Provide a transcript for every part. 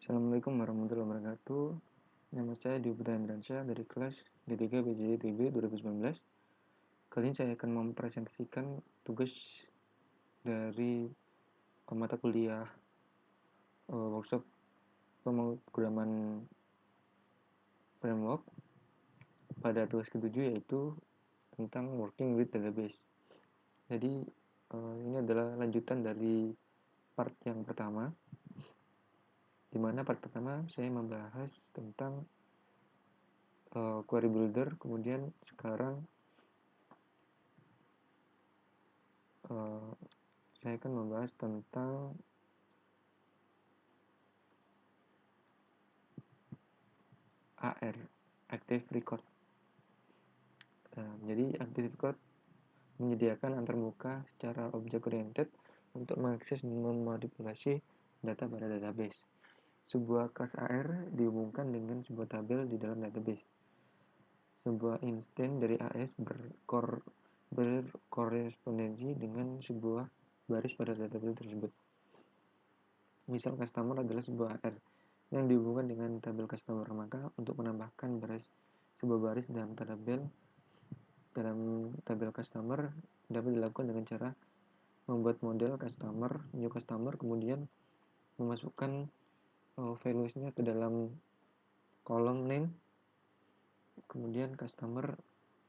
Assalamualaikum warahmatullahi wabarakatuh. Nama saya Dwi Putra Indransyah dari kelas D3 BJTB 2019. Kali ini saya akan mempresentasikan tugas dari mata kuliah workshop pemrograman framework pada tugas ketujuh, yaitu tentang working with database. Jadi ini adalah lanjutan dari part yang pertama, di mana part pertama saya membahas tentang query builder. Kemudian sekarang saya akan membahas tentang AR, Active Record. Jadi Active Record menyediakan antarmuka secara object oriented untuk mengakses dan memanipulasi data pada database. Sebuah kelas AR dihubungkan dengan sebuah tabel di dalam database. Sebuah instance dari AS berkorespondensi dengan sebuah baris pada database tersebut. Misal customer adalah sebuah AR yang dihubungkan dengan tabel customer, maka untuk menambahkan sebuah baris dalam tabel customer dapat dilakukan dengan cara membuat model customer, new customer, kemudian memasukkan values-nya ke dalam kolom name, kemudian customer,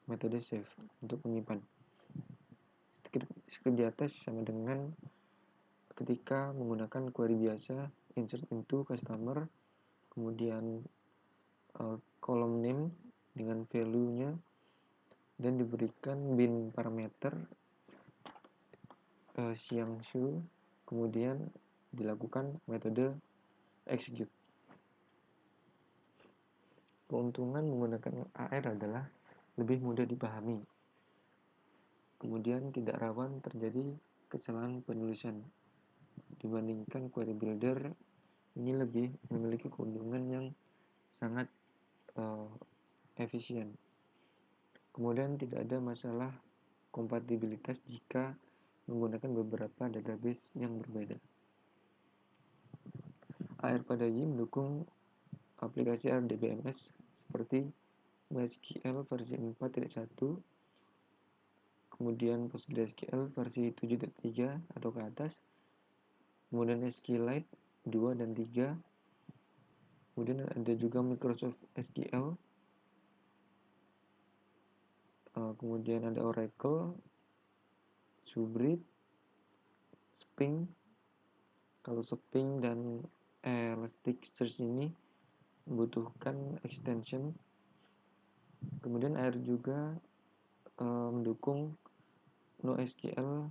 metode save untuk menyimpan. Kerja tes sama dengan ketika menggunakan query biasa, insert into customer, kemudian kolom name dengan value-nya, dan diberikan bin parameter siang shu, kemudian dilakukan metode execute. Keuntungan menggunakan AR adalah lebih mudah dipahami, kemudian tidak rawan terjadi kesalahan penulisan dibandingkan query builder. Ini lebih memiliki keuntungan yang sangat efisien. Kemudian tidak ada masalah kompatibilitas jika menggunakan beberapa database yang berbeda. AR pada Y mendukung aplikasi RDBMS seperti MySQL versi 4.1, kemudian PostgreSQL versi 7.3 atau ke atas, kemudian SQLite 2 dan 3, kemudian ada juga Microsoft SQL, kemudian ada Oracle, Subrit, Spring. Kalau Spring dan Elasticsearch ini membutuhkan extension. Kemudian AR juga mendukung NoSQL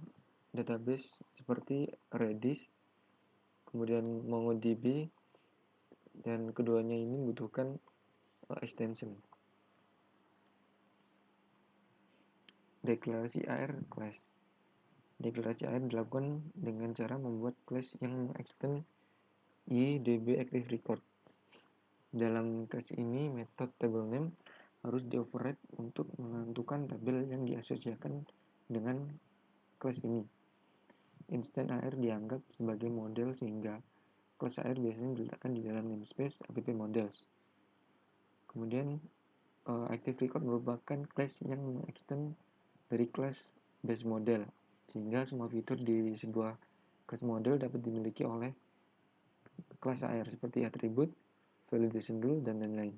database seperti Redis, kemudian MongoDB, dan keduanya ini membutuhkan extension. Deklarasi AR class. Deklarasi AR dilakukan dengan cara membuat class yang mengextend YDB Active Record. Dalam class ini, metode table name harus dioverride untuk menentukan tabel yang diasosiasikan dengan class ini. Instance AR dianggap sebagai model, sehingga class AR biasanya diletakkan di dalam namespace app models. Kemudian Active Record merupakan class yang mengextend dari class base model, sehingga semua fitur di sebuah class model dapat dimiliki oleh kelas AR seperti atribut, validation rule, dan lain-lain.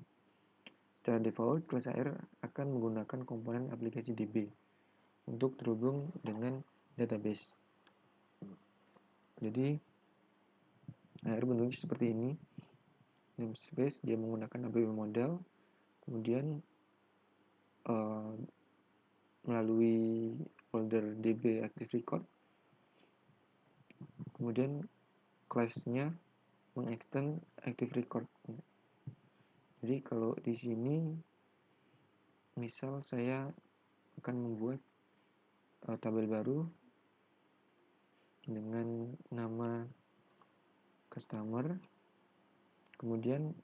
Secara default, kelas AR akan menggunakan komponen aplikasi DB untuk terhubung dengan database. Jadi AR bentuknya seperti ini. Namespace dia menggunakan app model, kemudian melalui folder DB Active Record, kemudian class-nya mengextend Active Record. Jadi kalau di sini misal saya akan membuat tabel baru dengan nama customer, kemudian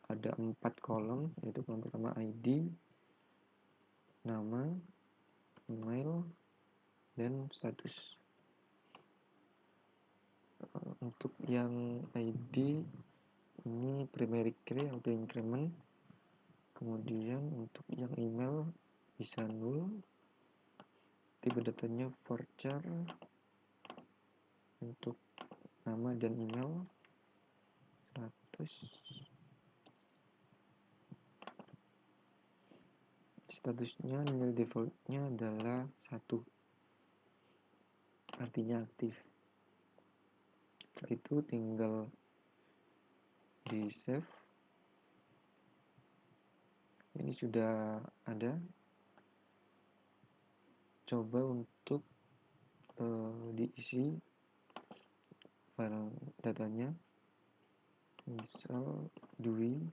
ada 4 kolom, yaitu kolom pertama ID, nama, email, dan status. Untuk yang ID ini primary key auto increment. Kemudian untuk yang email bisa null, tipe datanya varchar. Untuk nama dan email 100. Statusnya nilai defaultnya adalah 1, artinya aktif. Setelah itu tinggal di save. Ini sudah ada. Coba untuk diisi file datanya, misal dwi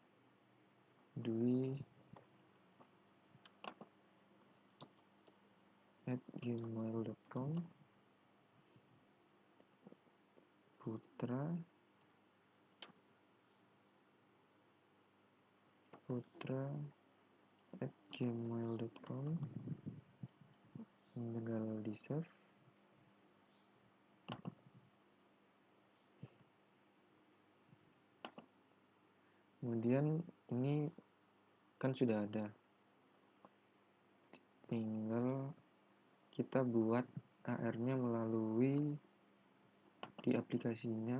@gmail.com, putra @gmail.com, tinggal di save. Kemudian ini kan sudah ada, tinggal kita buat AR-nya melalui di aplikasinya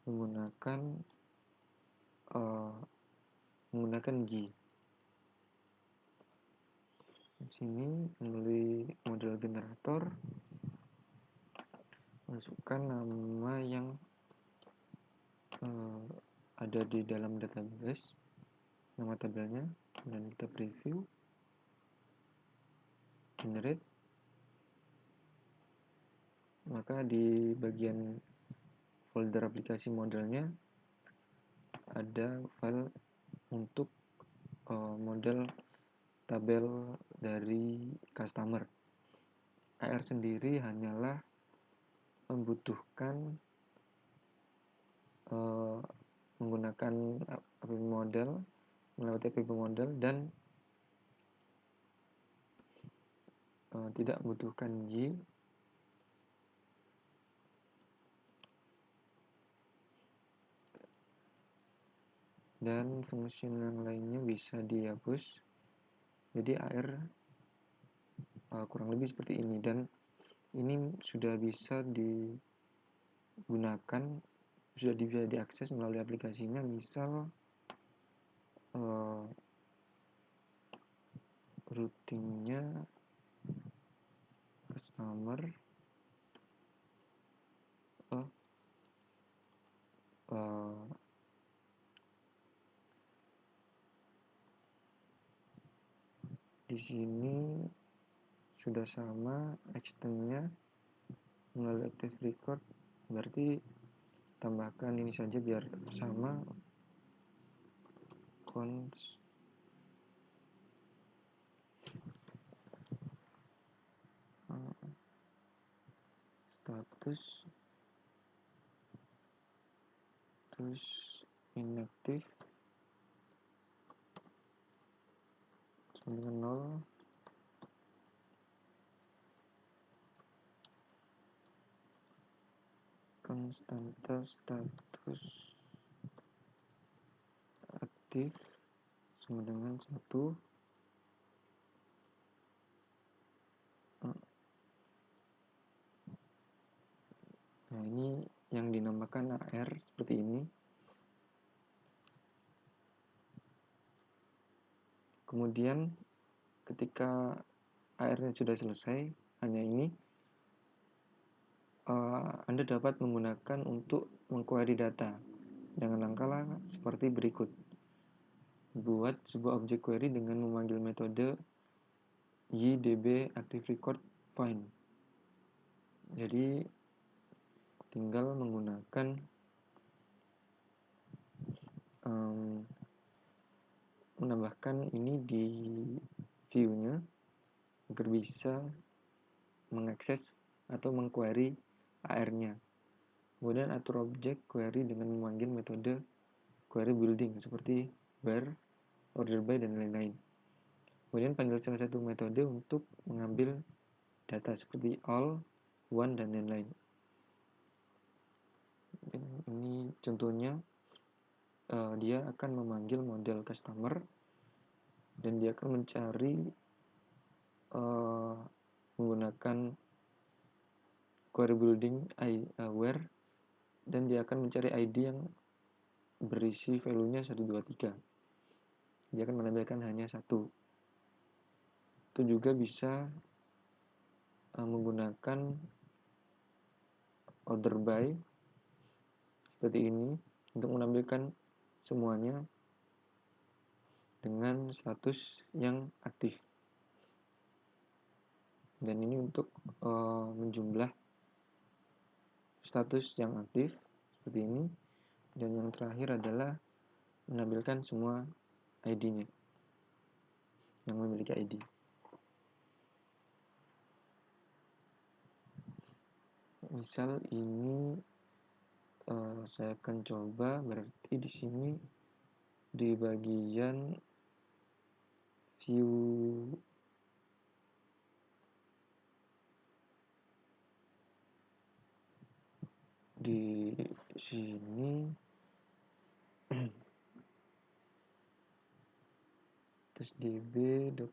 menggunakan GI. Di sini melalui model generator, masukkan nama yang ada di dalam database, nama tabelnya, dan kita preview, generate. Maka di bagian folder aplikasi modelnya ada file untuk model tabel dari customer. AR sendiri hanyalah membutuhkan menggunakan app model, melewati app model, dan tidak membutuhkan GI. Dan fungsi yang lainnya bisa dihapus. Jadi AR kurang lebih seperti ini, dan ini sudah bisa digunakan, sudah bisa diakses melalui aplikasinya. Misal routingnya customer di sini sudah sama extendnya melalui active record, berarti tambahkan ini saja biar sama, cons status terus inactive sama dengan 0. Konstanta status aktif sama dengan 1. Nah, ini yang dinamakan AR seperti ini. Kemudian ketika AR-nya sudah selesai, hanya ini, Anda dapat menggunakan untuk mengquery data dengan langkah seperti berikut. Buat sebuah objek query dengan memanggil metode ydb_activeRecord_find. Jadi tinggal menggunakan menambahkan ini di view-nya agar bisa mengakses atau mengquery AR-nya. Kemudian atur objek query dengan memanggil metode query building seperti where, order by, dan lain-lain. Kemudian panggil salah satu metode untuk mengambil data seperti all, one, dan lain-lain. Ini contohnya, dia akan memanggil model customer dan dia akan mencari menggunakan query building where, dan dia akan mencari ID yang berisi value-nya 1, 2, 3. Dia akan menampilkan hanya 1. Itu juga bisa menggunakan order by seperti ini untuk menampilkan semuanya dengan status yang aktif. Dan ini untuk menjumlah status yang aktif seperti ini. Dan yang terakhir adalah menampilkan semua ID-nya yang memiliki ID. Misal ini saya akan coba, berarti di sini di bagian view di sini tesdb.php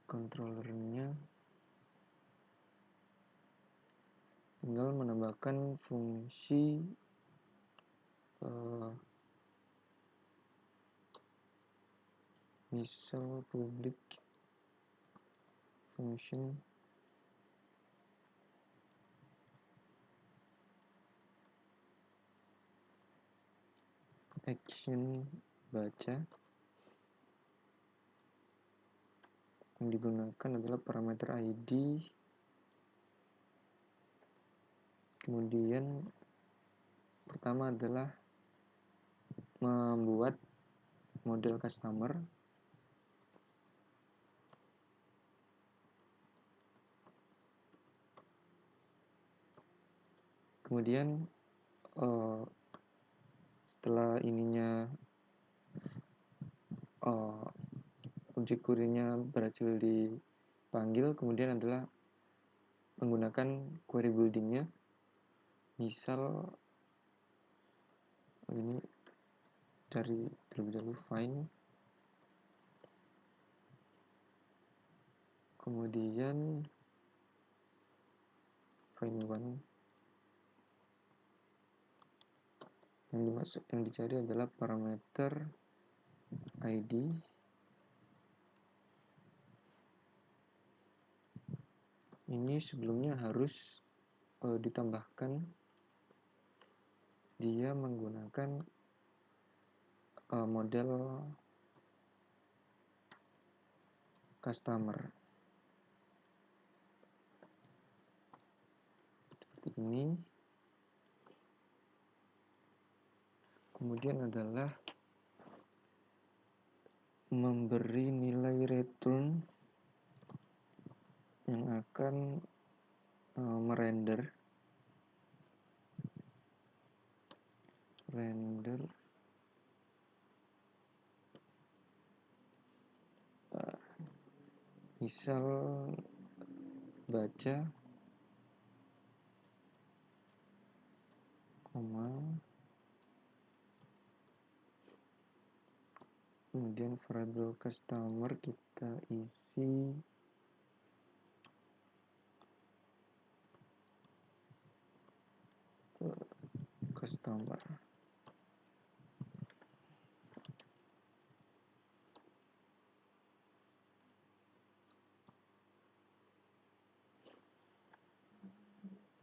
controllernya tinggal menambahkan fungsi misal public function action baca. Yang digunakan adalah parameter ID, kemudian pertama adalah membuat model customer, kemudian setelah ininya objek query-nya berhasil dipanggil, kemudian adalah menggunakan query building-nya. Misal ini dari terlebih dahulu find, kemudian find one, yang dicari adalah parameter ID, ini sebelumnya harus ditambahkan dia menggunakan model customer seperti ini. Kemudian adalah memberi nilai return yang akan merender misal baca, koma, kemudian variable customer kita isi customer.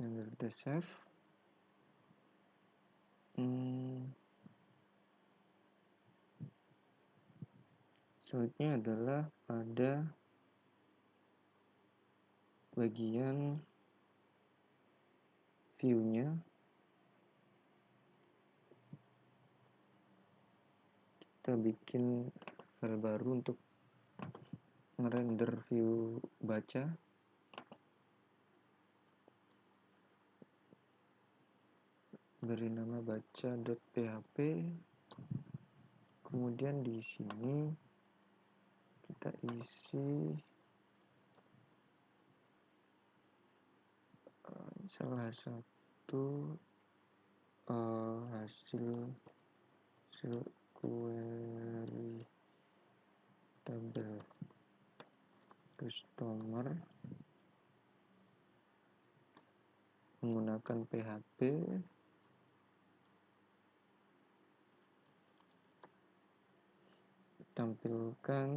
Dan kita save. Selanjutnya adalah pada bagian view-nya kita bikin file baru untuk ngerender view baca. Beri nama baca.php. Kemudian di sini kita isi salah satu hasil query table customer menggunakan PHP tampilkan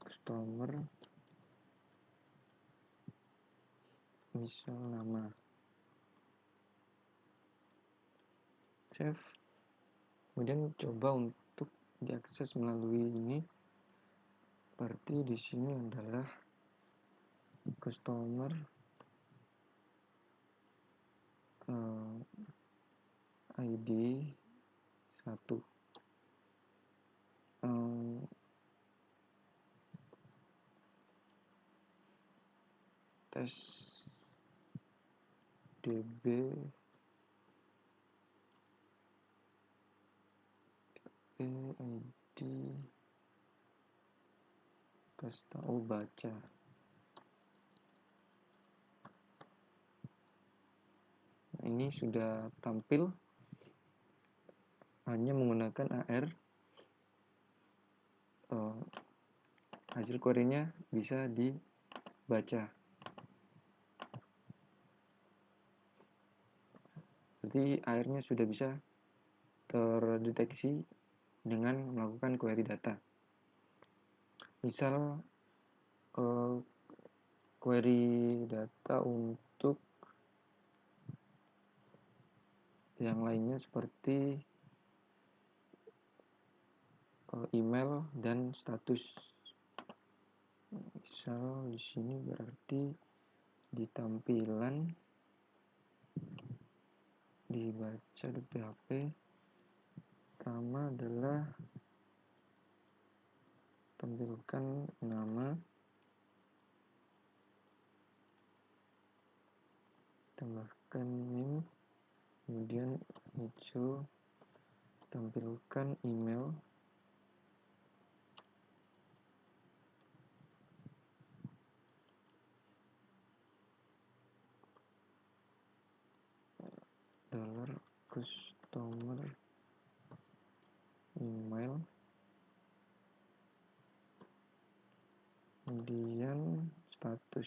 customer misal nama, save, kemudian coba untuk diakses melalui ini. Berarti di sini adalah customer ID 1, tes db ID kasih tahu baca. Nah, ini sudah tampil hanya menggunakan AR. Hasil query-nya bisa dibaca. Jadi AR-nya sudah bisa terdeteksi dengan melakukan query data. Misal query data untuk yang lainnya seperti email dan status. Misal di sini berarti di tampilan dibaca di PHP pertama adalah tampilkan nama, tambahkan name, kemudian hijau tampilkan email, $customer email, kemudian status,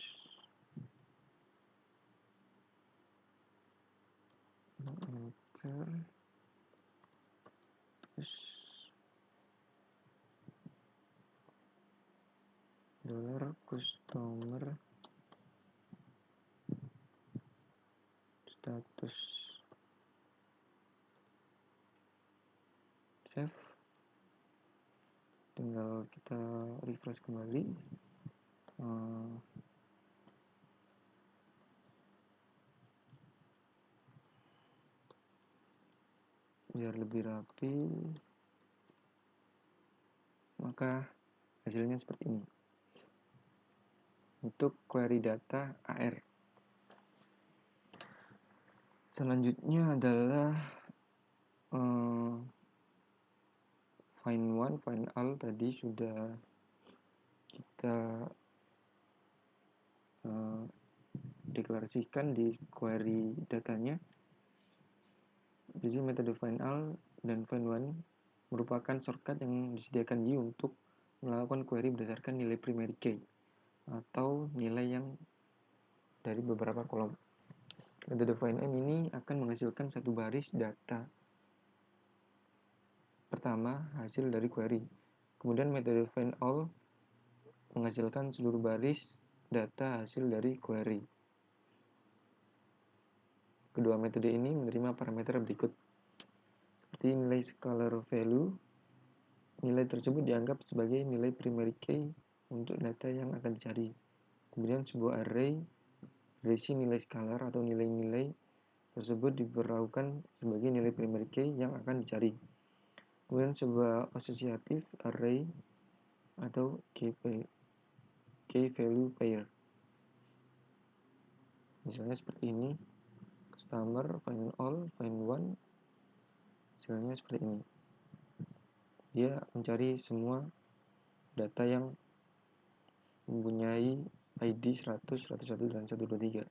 enter, terus $customer status, save. Tinggal kita refresh kembali. Biar lebih rapi, maka hasilnya seperti ini untuk query data AR. Selanjutnya adalah find one, find all tadi sudah kita deklarasikan di query datanya. Jadi metode find all dan find one merupakan shortcut yang disediakan Yi untuk melakukan query berdasarkan nilai primary key atau nilai yang dari beberapa kolom. Metode find n ini akan menghasilkan satu baris data pertama hasil dari query. Kemudian metode find all menghasilkan seluruh baris data hasil dari query. Kedua metode ini menerima parameter berikut. Seperti nilai scalar value, nilai tersebut dianggap sebagai nilai primary key untuk data yang akan dicari. Kemudian sebuah array berisi nilai scalar atau nilai-nilai tersebut diperlakukan sebagai nilai primary key yang akan dicari. Kemudian sebuah associative array atau key value pair. Misalnya seperti ini, customer, find all, find one, hasilnya seperti ini. Dia mencari semua data yang mempunyai ID 100, 101, dan 123.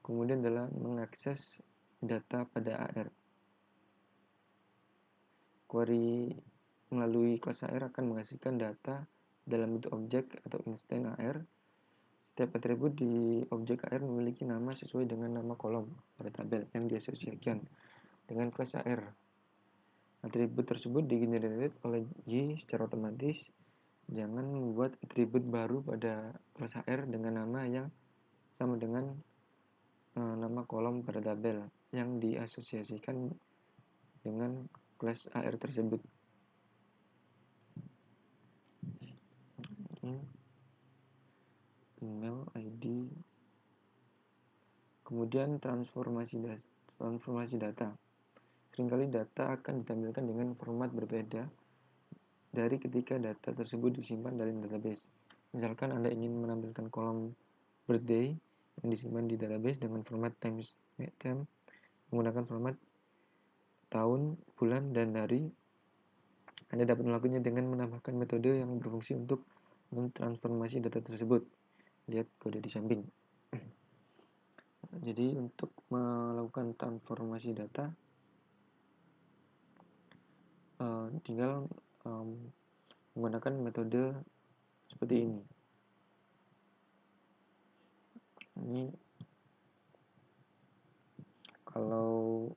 Kemudian adalah mengakses data pada AR. Query melalui kelas AR akan menghasilkan data dalam bentuk objek atau instance AR. Setiap atribut di objek AR memiliki nama sesuai dengan nama kolom pada tabel yang diasosiasikan dengan kelas AR. Atribut tersebut digenerate oleh Y secara otomatis. Jangan membuat atribut baru pada kelas AR dengan nama yang sama dengan nama kolom pada tabel yang diasosiasikan dengan kelas AR tersebut. Email, ID. Kemudian transformasi data. Seringkali data akan ditampilkan dengan format berbeda dari ketika data tersebut disimpan dalam database. Misalkan Anda ingin menampilkan kolom birthday yang disimpan di database dengan format time menggunakan format tahun, bulan, dan hari. Anda dapat melakukannya dengan menambahkan metode yang berfungsi untuk mentransformasi data tersebut. Lihat kode di samping. Jadi untuk melakukan transformasi data tinggal menggunakan metode seperti ini. Ini kalau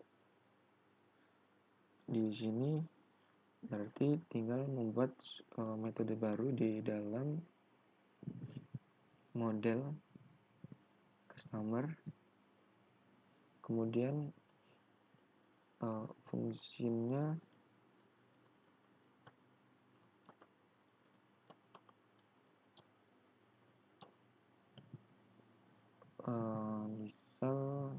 di sini berarti tinggal membuat metode baru di dalam model customer, kemudian fungsinya misal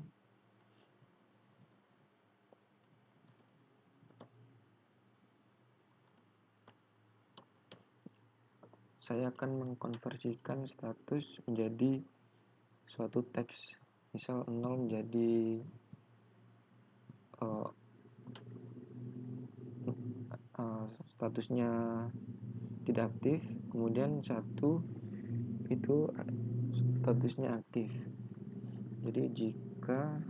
saya akan mengkonversikan status menjadi suatu teks, misal 0 menjadi statusnya tidak aktif, kemudian 1 itu statusnya aktif. Jadi jika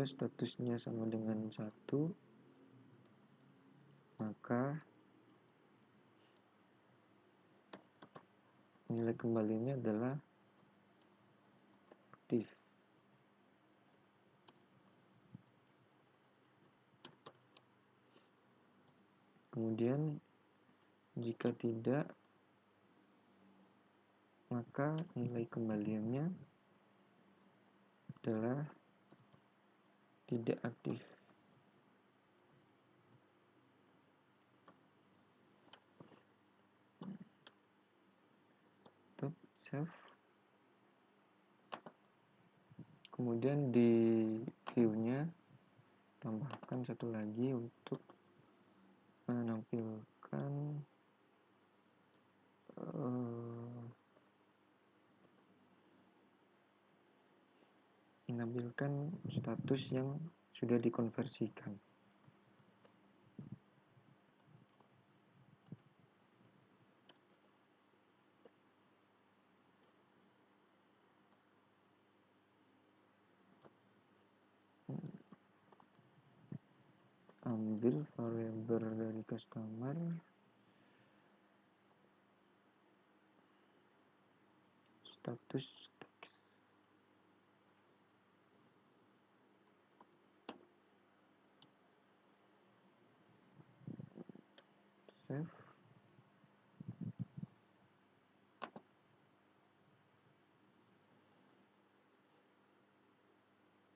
statusnya sama dengan 1, maka nilai kembalinya adalah aktif. Kemudian jika tidak, maka nilai kembaliannya adalah tidak aktif. Untuk save. Kemudian di view-nya tambahkan satu lagi untuk menampilkan status yang sudah dikonversikan. Ambil variabel dari customer, status text, save.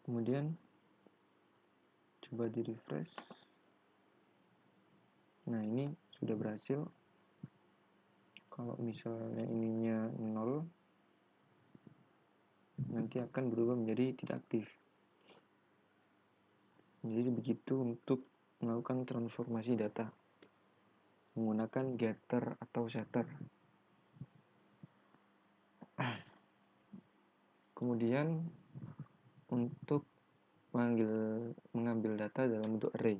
Kemudian coba di refresh. Nah, ini sudah berhasil. Kalau misalnya ininya 0, nanti akan berubah menjadi tidak aktif. Jadi begitu untuk melakukan transformasi data menggunakan getter atau setter. Kemudian untuk mengambil data dalam bentuk array.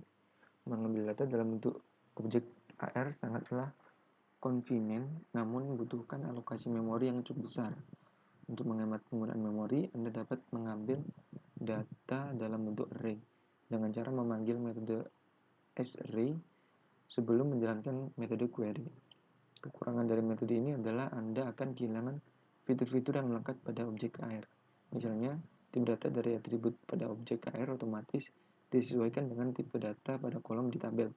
Mengambil data dalam bentuk objek AR sangatlah convenient, namun membutuhkan alokasi memori yang cukup besar. Untuk menghemat penggunaan memori, Anda dapat mengambil data dalam bentuk array dengan cara memanggil metode sArray sebelum menjalankan metode query. Kekurangan dari metode ini adalah Anda akan kehilangan fitur-fitur yang melekat pada objek AR. Misalnya, tipe data dari atribut pada objek AR otomatis disesuaikan dengan tipe data pada kolom di tabel.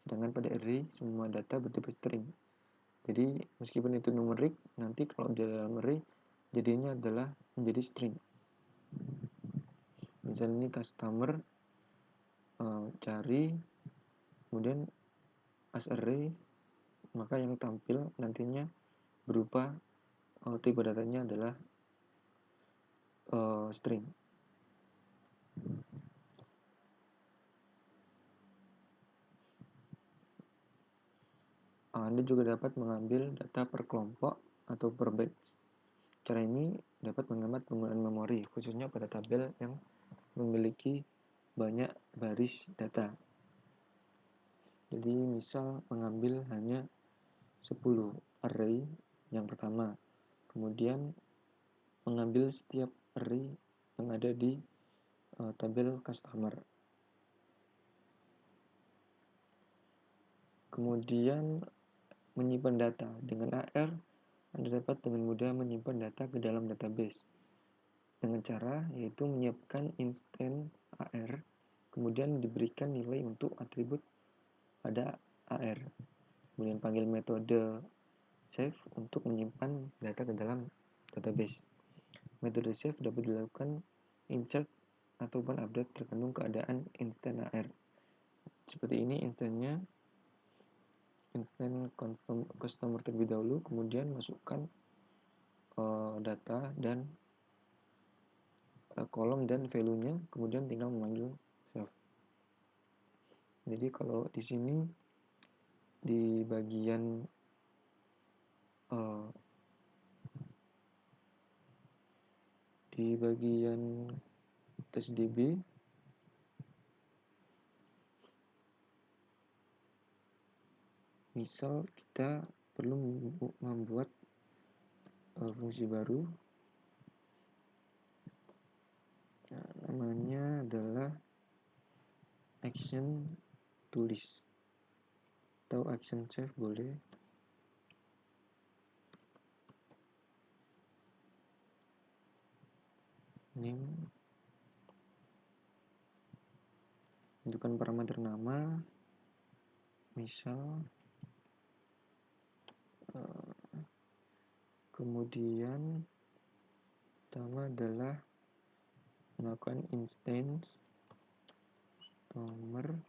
Sedangkan pada array, semua data bertipe string. Jadi, meskipun itu numerik, nanti kalau di dalam array, jadinya adalah menjadi string. Misalnya ini customer cari, kemudian as array, maka yang tampil nantinya berupa tipe datanya adalah string. Anda juga dapat mengambil data per kelompok atau per batch. Cara ini dapat menghemat penggunaan memori, khususnya pada tabel yang memiliki banyak baris data. Jadi misal mengambil hanya 10 array yang pertama, kemudian mengambil setiap array yang ada di tabel customer. Kemudian menyimpan data. Dengan AR, Anda dapat dengan mudah menyimpan data ke dalam database. Dengan cara yaitu menyiapkan instance AR, kemudian diberikan nilai untuk atribut pada AR. Kemudian panggil metode save untuk menyimpan data ke dalam database. Metode save dapat dilakukan insert ataupun update tergantung keadaan instance AR. Seperti ini instance customer terlebih dahulu, kemudian masukkan data dan kolom dan value-nya, kemudian tinggal memanggil save. Jadi kalau di sini di bagian tes DB misal kita perlu membuat fungsi baru, namanya adalah action tulis atau action save boleh. Name, tentukan parameter nama, misal kemudian pertama adalah melakukan instance nomor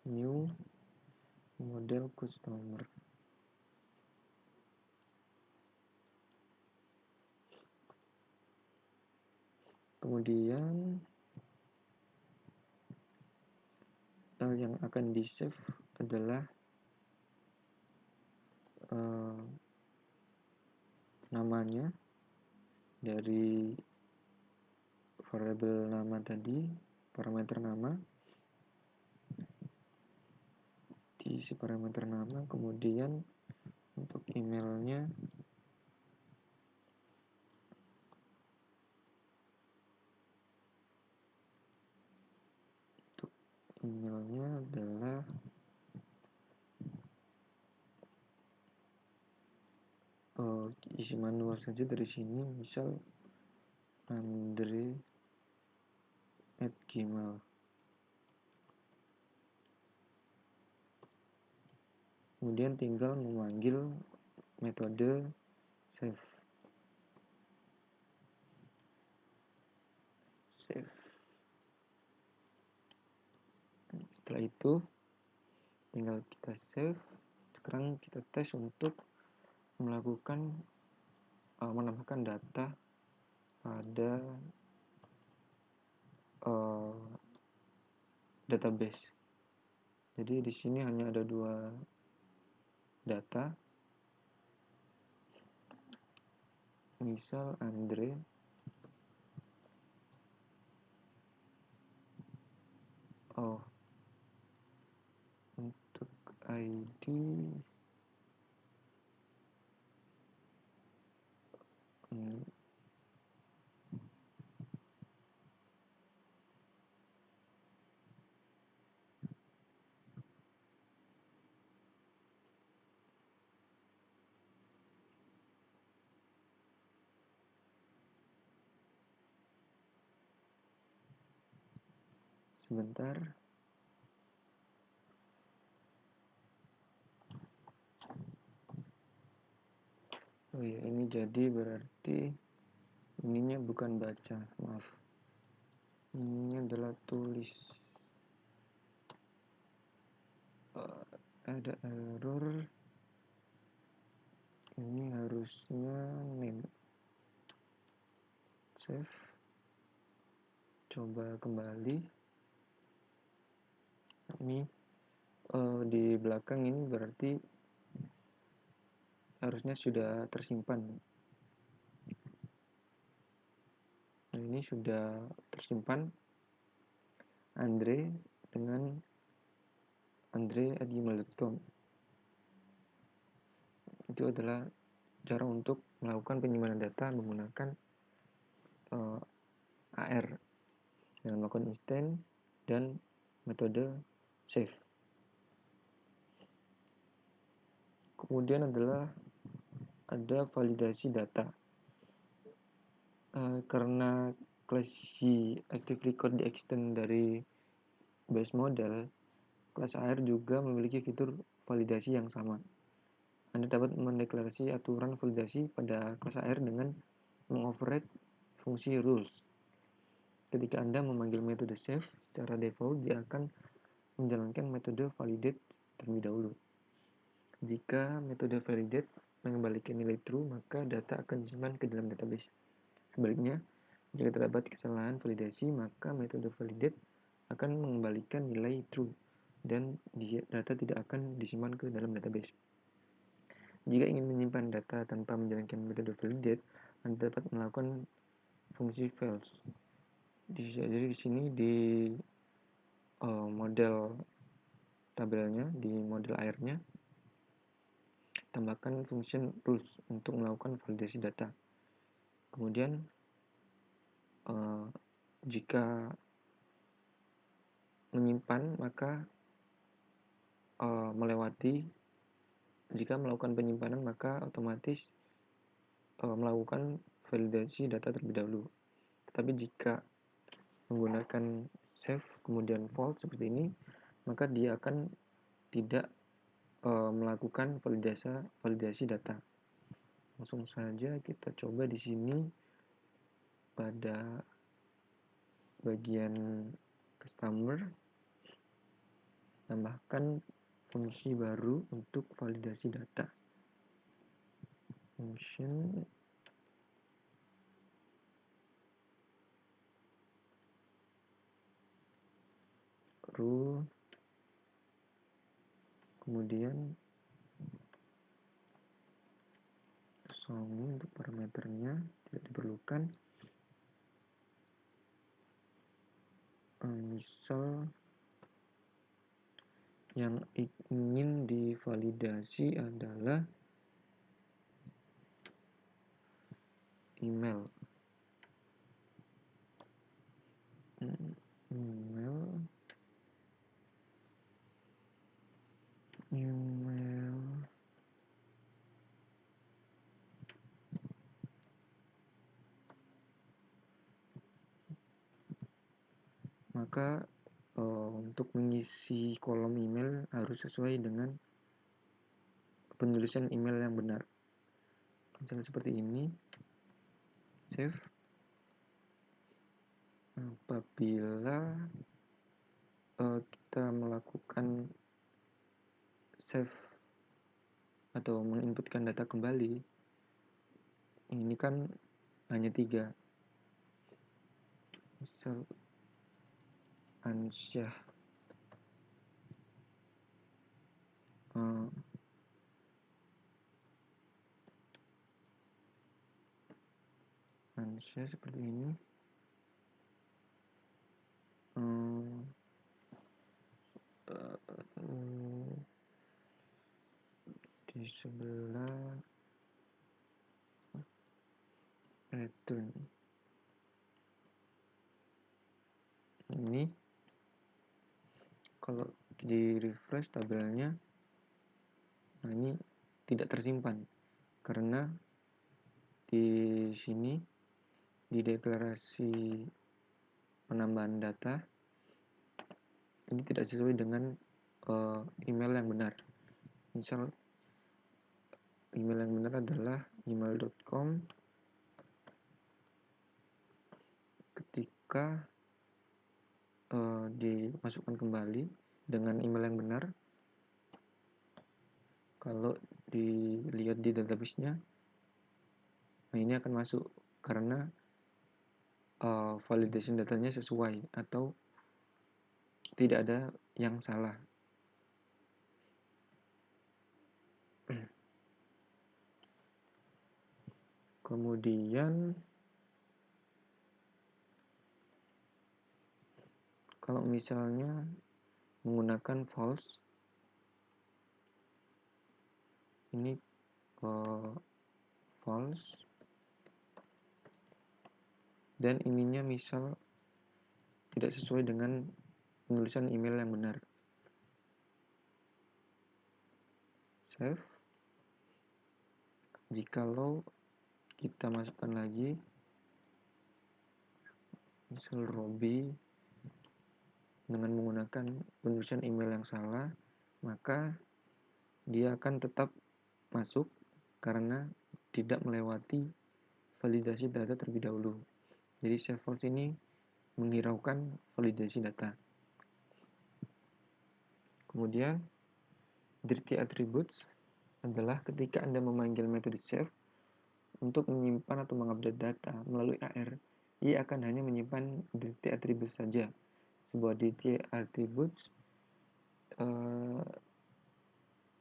new model customer. Kemudian yang akan di save adalah namanya dari variabel nama tadi, parameter nama, diisi parameter nama, kemudian untuk emailnya adalah isi manual saja dari sini, misal andre@gmail. Kemudian tinggal memanggil metode save. Setelah itu tinggal kita save. Sekarang kita tes untuk melakukan menambahkan data pada database. Jadi di sini hanya ada 2 data. misal Andre untuk ID sebentar. Oh ya, ini jadi berarti ininya bukan baca, maaf. Ini adalah tulis. Ada error. Ini harusnya name. Save. Coba kembali. Ini di belakang ini berarti harusnya sudah tersimpan. Nah, ini sudah tersimpan Andre dengan andre@gmail.com. Itu adalah cara untuk melakukan penyimpanan data menggunakan AR dengan melakukan instant dan metode save. Kemudian adalah ada validasi data. Karena kelas si Active Record di extend dari base model, kelas AR juga memiliki fitur validasi yang sama. Anda dapat mendeklarasi aturan validasi pada kelas AR dengan mengoverride fungsi rules. Ketika Anda memanggil metode save, secara default dia akan menjalankan metode validate terlebih dahulu. Jika metode validate mengembalikan nilai true, maka data akan disimpan ke dalam database. Sebaliknya, jika terdapat kesalahan validasi, maka metode validate akan mengembalikan nilai true dan data tidak akan disimpan ke dalam database. Jika ingin menyimpan data tanpa menjalankan metode validate, Anda dapat melakukan fungsi files. Jadi di sini di model tabelnya, di model AR-nya, tambahkan function rules untuk melakukan validasi data. Kemudian jika menyimpan, maka jika melakukan penyimpanan, maka otomatis melakukan validasi data terlebih dahulu. Tetapi jika menggunakan save kemudian false seperti ini, maka dia akan tidak melakukan validasi data. Langsung saja kita coba di sini pada bagian customer, tambahkan fungsi baru untuk validasi data. Function rule, kemudian untuk parameternya tidak diperlukan. Misal yang ingin divalidasi adalah email. Maka untuk mengisi kolom email harus sesuai dengan penulisan email yang benar. Misalnya seperti ini. Save. Apabila kita melakukan save atau menginputkan data kembali, ini kan hanya 3. Misal Ansyah Harusnya seperti ini. Di sebelah return ini, kalau di refresh tabelnya, nah ini tidak tersimpan karena di sini di deklarasi penambahan data ini tidak sesuai dengan email yang benar. Misal email yang benar adalah email.com. Ketika dimasukkan kembali dengan email yang benar, kalau dilihat di database-nya, nah ini akan masuk karena validation datanya sesuai atau tidak ada yang salah. Kemudian kalau misalnya menggunakan false, ini false, dan ininya misal tidak sesuai dengan penulisan email yang benar. Save. Jikalau kita masukkan lagi misal Robi dengan menggunakan penulisan email yang salah, maka dia akan tetap masuk karena tidak melewati validasi data terlebih dahulu. Jadi save false ini menghiraukan validasi data. Kemudian dirty attributes adalah ketika Anda memanggil metode save untuk menyimpan atau mengupdate data melalui AR, ia akan hanya menyimpan dirty attributes saja. Sebuah dirty attributes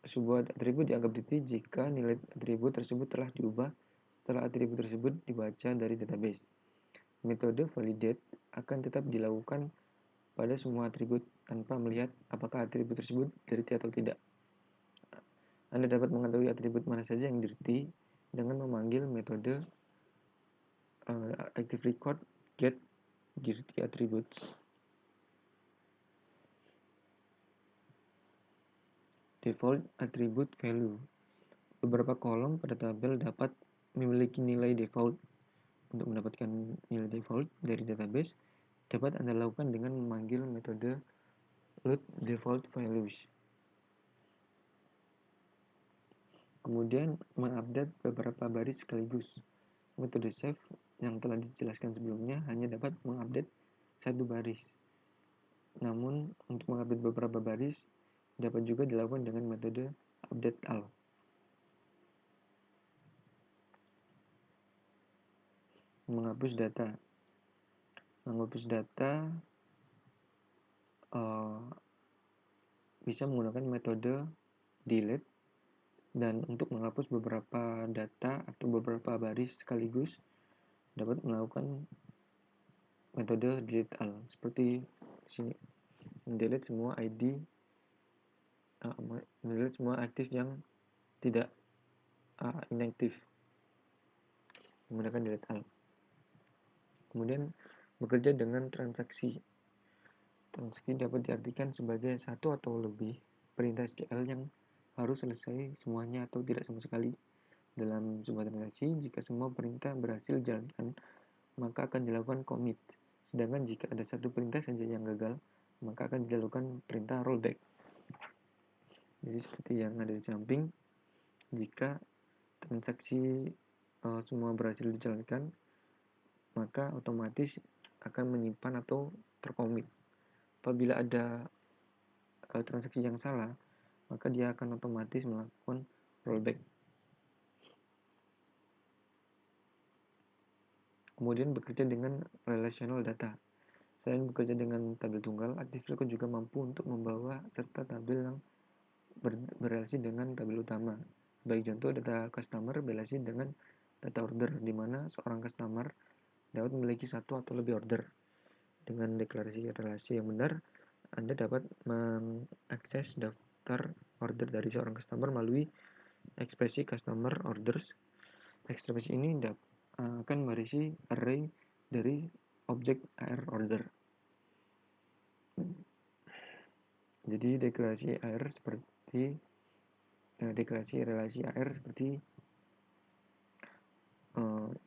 sebuah atribut dianggap dirty jika nilai atribut tersebut telah diubah setelah atribut tersebut dibaca dari database. Metode validate akan tetap dilakukan pada semua atribut tanpa melihat apakah atribut tersebut dirty atau tidak. Anda dapat mengetahui atribut mana saja yang dirty dengan memanggil metode active record get dirty attributes. Default attribute value. Beberapa kolom pada tabel dapat memiliki nilai default. Untuk mendapatkan nilai default dari database, dapat Anda lakukan dengan memanggil metode load default values. Kemudian mengupdate beberapa baris sekaligus. Metode save yang telah dijelaskan sebelumnya hanya dapat mengupdate satu baris. Namun untuk mengupdate beberapa baris dapat juga dilakukan dengan metode update all. Menghapus data. Menghapus data bisa menggunakan metode delete, dan untuk menghapus beberapa data atau beberapa baris sekaligus dapat melakukan metode delete all seperti sini, delete semua ID, delete semua aktif yang tidak inaktif menggunakan delete all. Kemudian bekerja dengan transaksi. Transaksi dapat diartikan sebagai satu atau lebih perintah SQL yang harus selesai semuanya atau tidak sama sekali. Dalam sebuah transaksi, jika semua perintah berhasil dijalankan, maka akan dilakukan commit. Sedangkan jika ada satu perintah saja yang gagal, maka akan dilakukan perintah rollback. Jadi seperti yang ada di samping, jika transaksi semua berhasil dijalankan, maka otomatis akan menyimpan atau tercommit. Apabila ada transaksi yang salah, maka dia akan otomatis melakukan rollback. Kemudian bekerja dengan relational data. Selain bekerja dengan tabel tunggal, Active Record juga mampu untuk membawa serta tabel yang berrelasi dengan tabel utama. Sebagai contoh, data customer berrelasi dengan data order, di mana seorang customer dapat memiliki satu atau lebih order. Dengan deklarasi relasi yang benar, Anda dapat mengakses daftar order dari seorang customer melalui ekspresi customer orders. Ekspresi ini akan berisi array dari objek AR order. Jadi deklarasi AR seperti deklarasi relasi AR seperti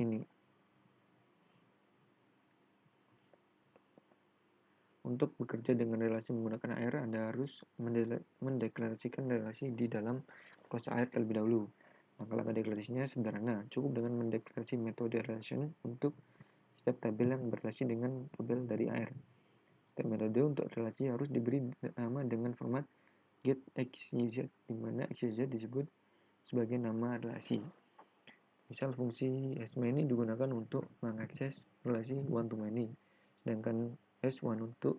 ini. Untuk bekerja dengan relasi menggunakan AR, Anda harus mendeklarasikan relasi di dalam class AR terlebih dahulu. Langkah-langkah deklarasinya sederhana, cukup dengan mendeklarasi metode relation untuk setiap tabel yang berrelasi dengan tabel dari AR. Setiap metode untuk relasi harus diberi nama dengan format getXYZ, di mana XYZ disebut sebagai nama relasi. Misal fungsi sMany digunakan untuk mengakses relasi one-to-many, sedangkan S1 untuk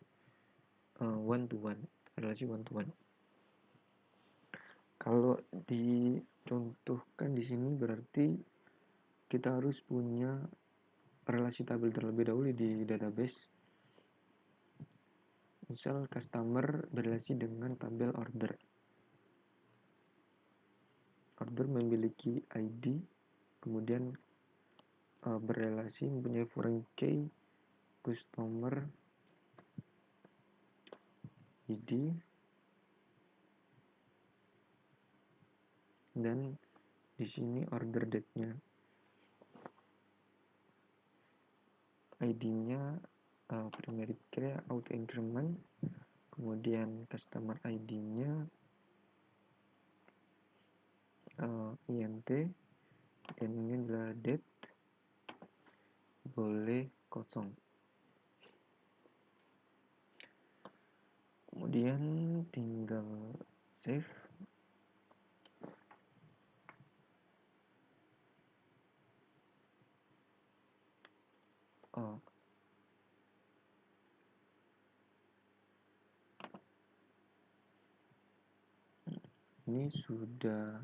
one-to-one, relasi one-to-one. Kalau dicontohkan di sini berarti kita harus punya relasi tabel terlebih dahulu di database. Misal customer berrelasi dengan tabel order. Order memiliki ID, kemudian berrelasi mempunyai foreign key, customer ID, dan di sini order date-nya. ID-nya primary key auto increment, kemudian customer ID-nya INT, dan ini adalah date, boleh kosong. Kemudian tinggal save. Ini sudah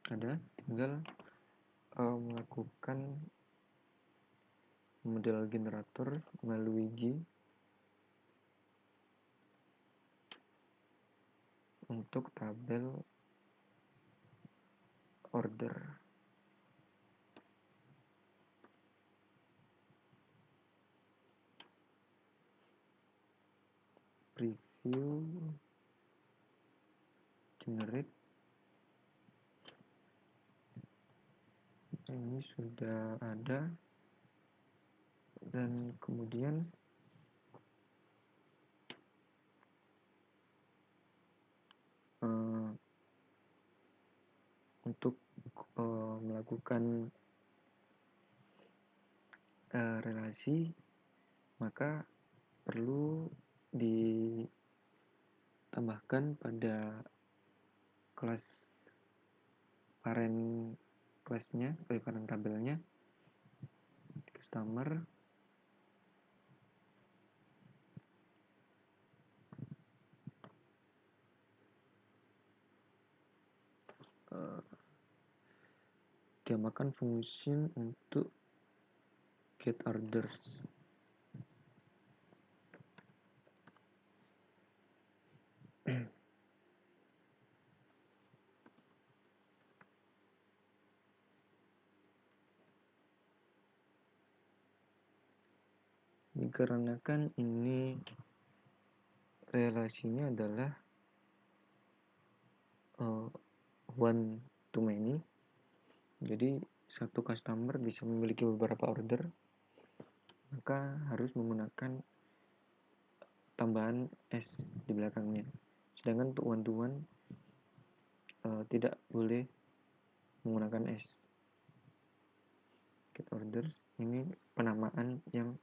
ada, tinggal melakukan model generator melalui G untuk tabel order. Preview, generate. Ini sudah ada, dan kemudian untuk melakukan relasi, maka perlu ditambahkan pada kelas parent kelasnya, parent tabelnya, customer, diamakan fungsi untuk get orders. Dikarenakan ini relasinya adalah one to many, jadi satu customer bisa memiliki beberapa order, maka harus menggunakan tambahan S di belakangnya. Sedangkan untuk one to one tidak boleh menggunakan S. Get orders ini penamaan yang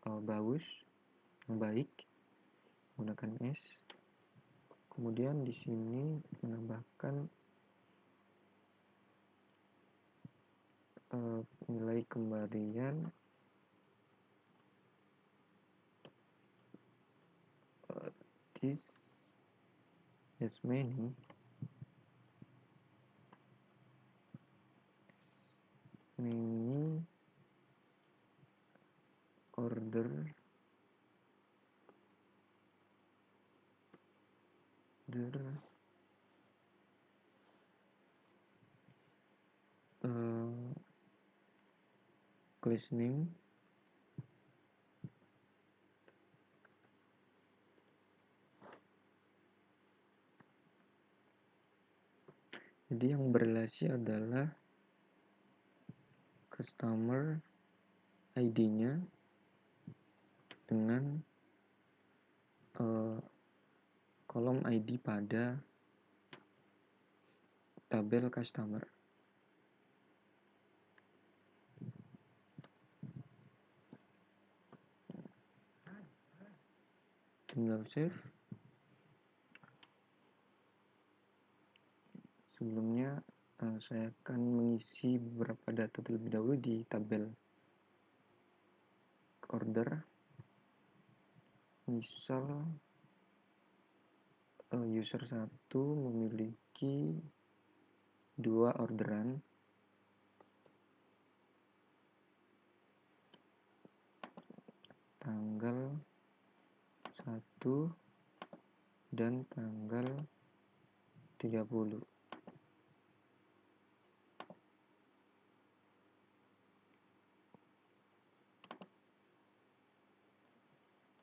bagus, yang baik, menggunakan S. Kemudian di sini menambahkan nilai kembalian this sMany order class name jadi yang berelasi adalah customer ID-nya dengan kolom ID pada tabel customer. Tinggal save. Sebelumnya saya akan mengisi beberapa data terlebih dahulu di tabel order. Misal user 1 memiliki 2 orderan. Tanggal 1 dan tanggal 30.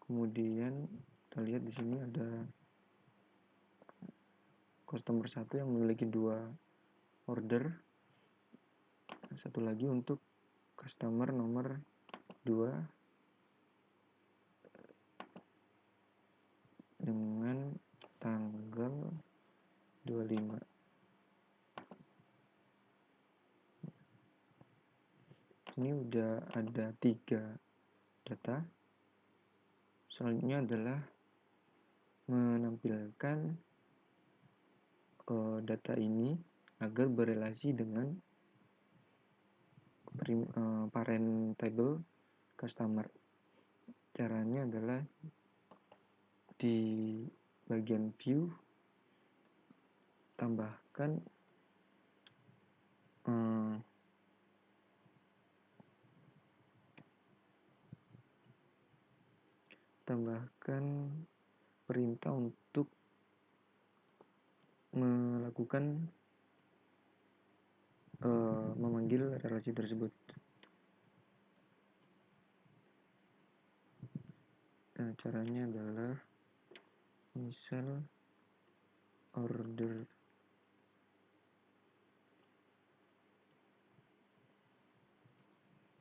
Kemudian kita lihat di sini ada customer 1 yang memiliki 2 order. Satu lagi untuk customer nomor 2 dengan tanggal 25. Ini udah ada 3 data. Selanjutnya adalah menampilkan data ini agar berelasi dengan parent table customer. Caranya adalah di bagian view tambahkan perintah untuk melakukan memanggil relasi tersebut. Nah, caranya adalah misal order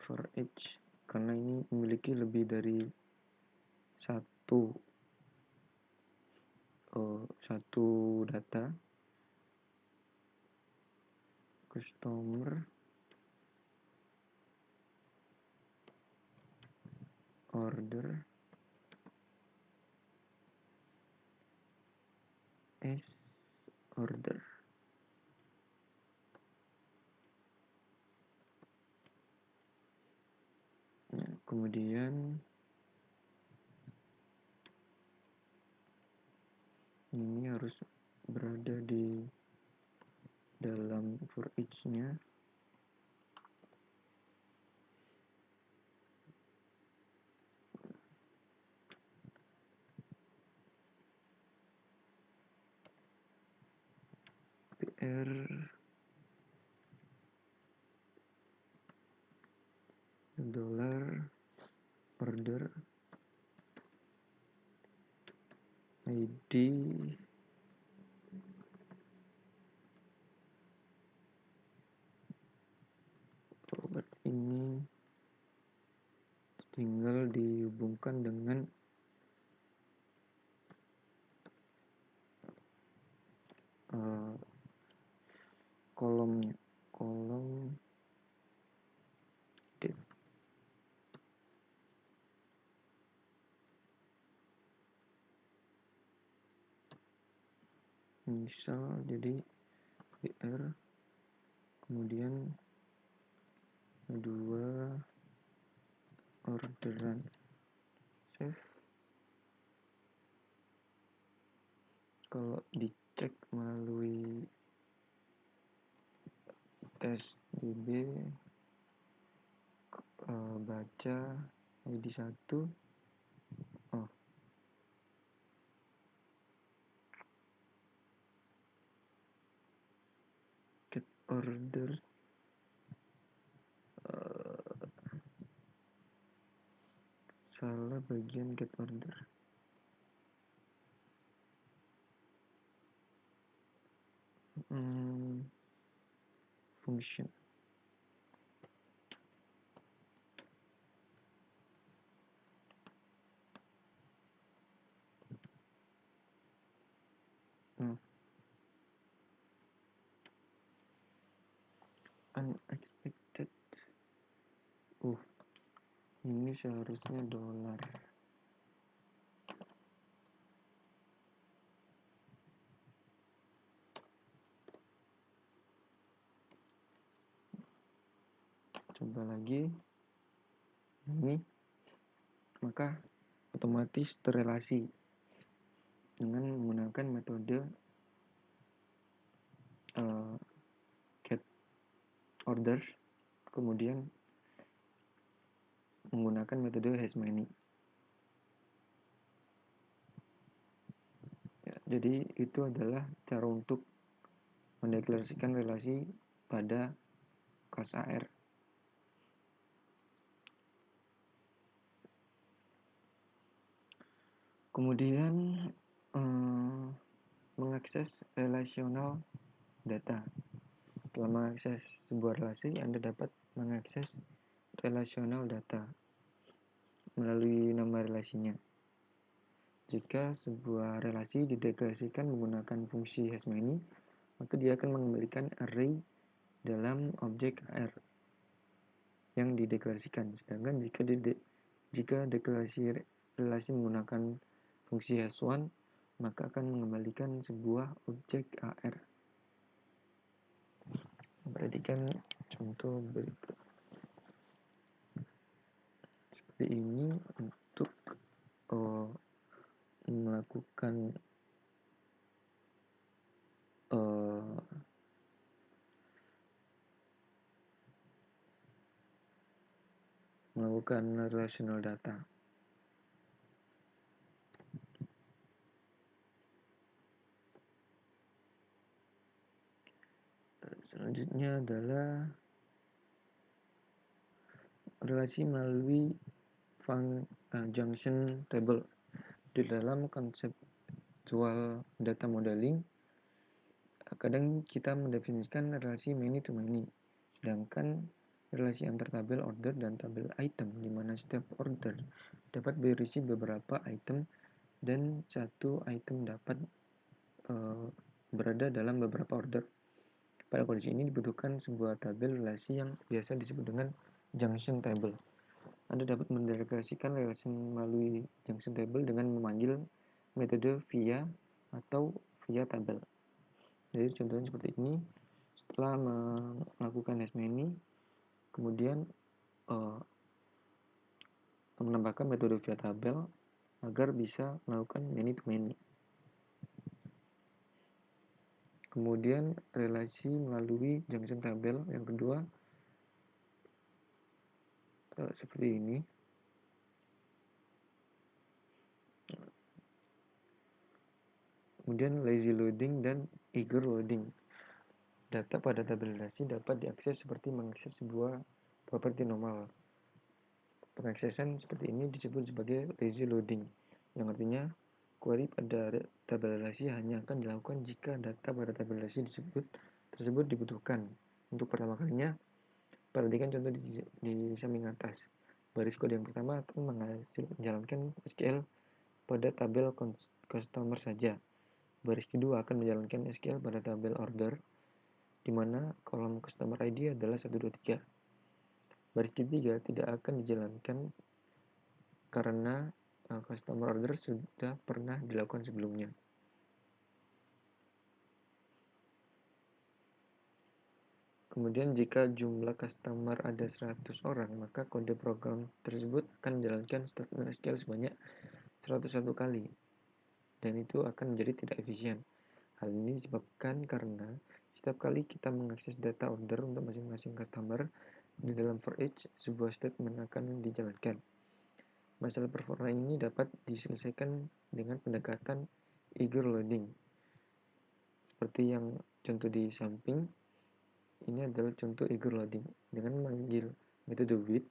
for each, karena ini memiliki lebih dari satu data. Customer order as order. Nah, kemudian ini harus berada di dalam for each-nya. PR $order ID obat ini tinggal dihubungkan dengan kolom div. Misal jadi PR kemudian 2 orderan. Save. Kalau dicek melalui tes DB baca ID 1 get orders salah bagian get order. Function unexpected. Ini seharusnya dolar. Coba lagi ini, maka otomatis terrelasi dengan menggunakan metode get orders, kemudian menggunakan metode hasMany. Ya, jadi itu adalah cara untuk mendeklarasikan relasi pada kelas AR. Kemudian mengakses relational data. Setelah mengakses sebuah relasi, Anda dapat mengakses relational data melalui nama relasinya. Jika sebuah relasi dideklarasikan menggunakan fungsi hasMany, maka dia akan mengembalikan array dalam objek AR yang dideklarasikan. Sedangkan jika deklarasi relasi menggunakan fungsi has1, maka akan mengembalikan sebuah objek AR. Perhatikan contoh berikut. Seperti ini untuk melakukan relational data. Selanjutnya adalah relasi melalui junction table. Di dalam konseptual data modeling, kadang kita mendefinisikan relasi many to many, sedangkan relasi antar tabel order dan tabel item, di mana setiap order dapat berisi beberapa item dan satu item dapat berada dalam beberapa order. Pada kondisi ini dibutuhkan sebuah tabel relasi yang biasa disebut dengan junction table. Anda dapat mendeklarasikan relasi melalui junction table dengan memanggil metode via atau via tabel. Jadi contohnya seperti ini. Setelah melakukan hasMany, kemudian menambahkan metode via tabel agar bisa melakukan many to many. Kemudian relasi melalui junction table yang kedua seperti ini. Kemudian lazy loading dan eager loading. Data pada tabel relasi dapat diakses seperti mengakses sebuah properti normal. Pengaksesan seperti ini disebut sebagai lazy loading, yang artinya query pada tabel relasi hanya akan dilakukan jika data pada tabel relasi tersebut dibutuhkan. Untuk pertama kalinya, perhatikan contoh di samping atas. Baris kode yang pertama akan menjalankan SQL pada tabel customer saja. Baris kedua akan menjalankan SQL pada tabel order, di mana kolom customer ID adalah 1, 2, 3. Baris ketiga tidak akan dijalankan karena customer order sudah pernah dilakukan sebelumnya. Kemudian jika jumlah customer ada 100 orang, maka kode program tersebut akan menjalankan statement SQL sebanyak 101 kali. Dan itu akan menjadi tidak efisien. Hal ini disebabkan karena setiap kali kita mengakses data order untuk masing-masing customer, di dalam for each, sebuah statement akan dijalankan. Masalah performa ini dapat diselesaikan dengan pendekatan eager loading. Seperti yang contoh di samping, ini adalah contoh eager loading. Dengan memanggil metode with,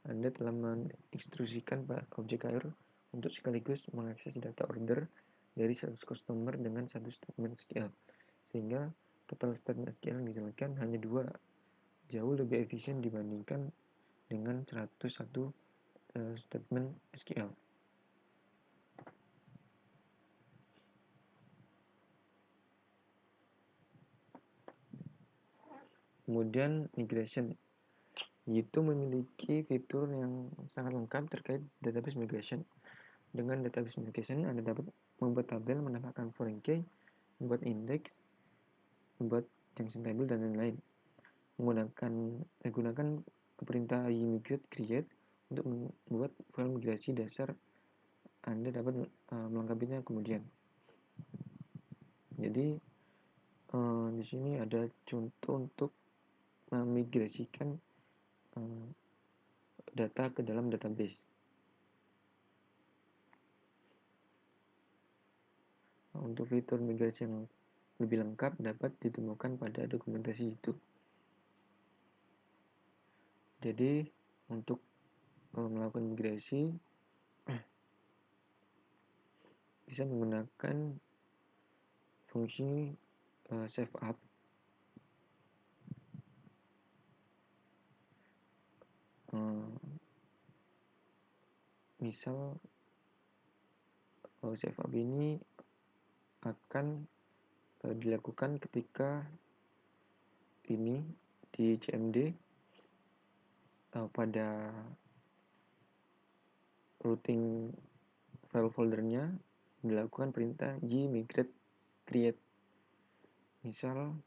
Anda telah mengekstrusikan objek AR untuk sekaligus mengakses data order dari 100 customer dengan satu statement SQL, sehingga total statement SQL yang dijalankan hanya 2, jauh lebih efisien dibandingkan dengan 101 statement SQL. Kemudian migration, itu memiliki fitur yang sangat lengkap terkait database migration. Dengan database migration, Anda dapat membuat tabel, menambahkan foreign key, membuat indeks, membuat junction table, dan lain-lain. Menggunakan perintah imigrate create untuk membuat file migrasi dasar. Anda dapat melengkapinya kemudian. Jadi di sini ada contoh untuk memigrasikan data ke dalam database. Untuk fitur migrasi yang lebih lengkap dapat ditemukan pada dokumentasi itu. Jadi untuk melakukan migrasi bisa menggunakan fungsi save up. Misal save up ini akan dilakukan ketika ini di CMD pada routing file foldernya dilakukan perintah gmigrate create. Misal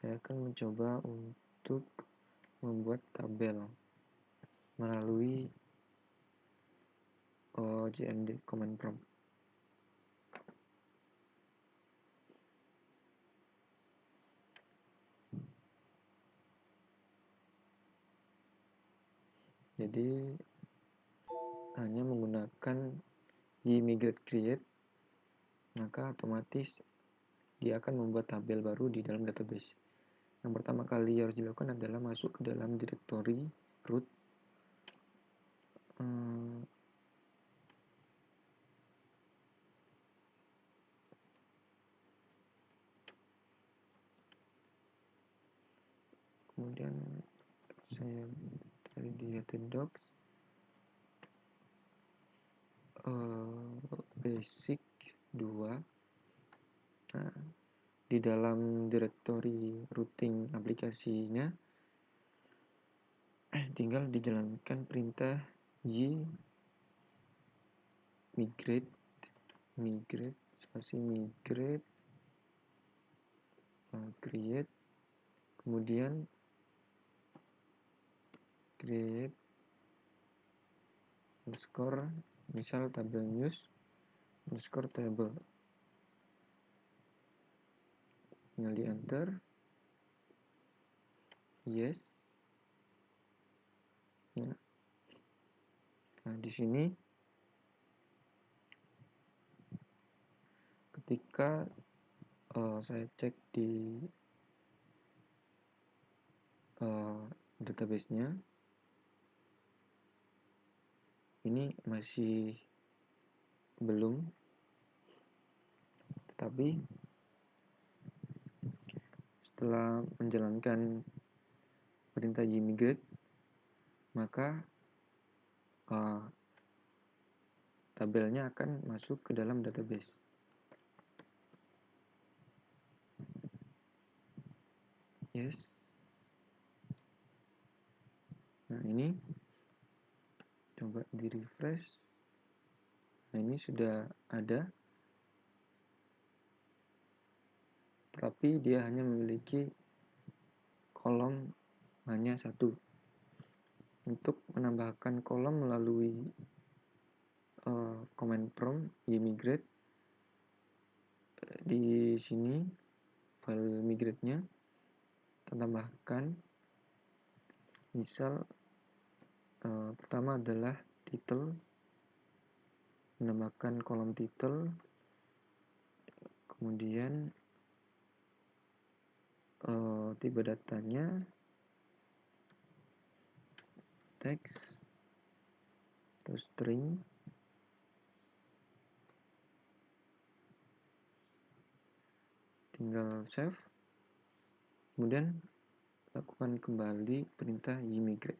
saya akan mencoba untuk membuat tabel melalui CMD command prompt. Jadi hanya menggunakan gmigrate create, maka otomatis dia akan membuat tabel baru di dalam database. Yang pertama kali harus dilakukan adalah masuk ke dalam direktori root. Kemudian saya cari di docs basic 2. Nah, di dalam direktori routing aplikasinya tinggal dijalankan perintah gmigrate create, kemudian create underscore misal tabel news underscore table, tinggal di enter, yes. Nah di sini ketika saya cek di database-nya, ini masih belum, tetapi setelah menjalankan perintah gmigrate, maka tabelnya akan masuk ke dalam database. Yes. Nah ini coba di refresh. Nah ini sudah ada, tapi dia hanya memiliki kolom hanya 1. Untuk menambahkan kolom melalui command prompt gmigrate, di sini file migrate-nya kita tambahkan Misal pertama adalah title, menambahkan kolom title, kemudian tipe datanya, teks, terus string, tinggal save, kemudian lakukan kembali perintah ymigrate.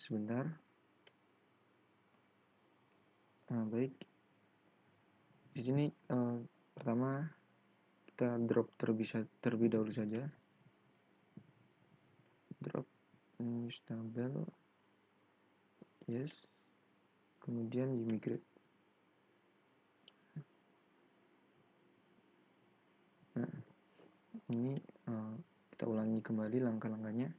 Sebentar. Baik, di sini pertama kita drop terlebih dahulu saja, drop news tabel, yes, kemudian ymigrate. Nah, ini kita ulangi kembali langkah-langkahnya.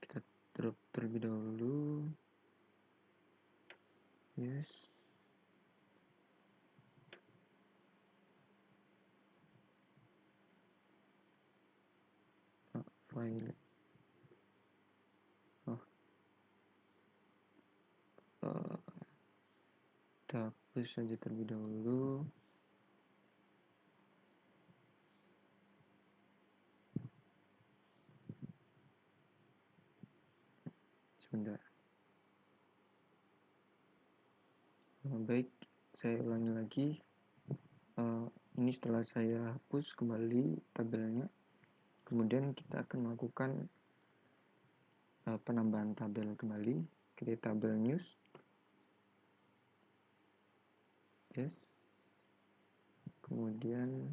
Kita drop terlebih dahulu, yes, file, kita hapus saja terlebih dahulu. Sebentar. Baik, saya ulangi lagi. Ini setelah saya hapus kembali tabelnya, kemudian kita akan melakukan penambahan tabel kembali. Kita tabel news, yes, kemudian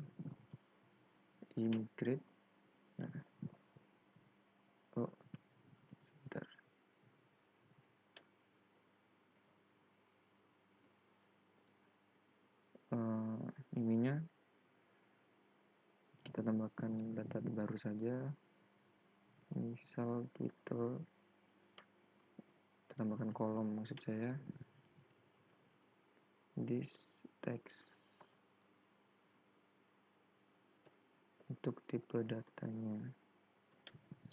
ymigrate. Nah, sebentar. Ininya kita tambahkan data baru saja, misal title, kita tambahkan kolom, maksud saya this text. Untuk tipe datanya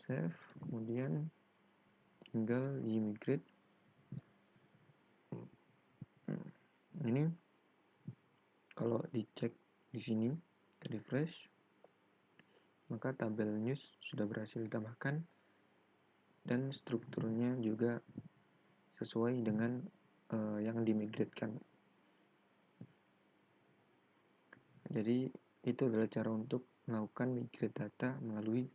save, kemudian tinggal ymigrate. Ini kalau dicek di sini, kita refresh, maka tabel news sudah berhasil ditambahkan dan strukturnya juga sesuai dengan yang dimigratekan. Jadi itu adalah cara untuk melakukan migrate data melalui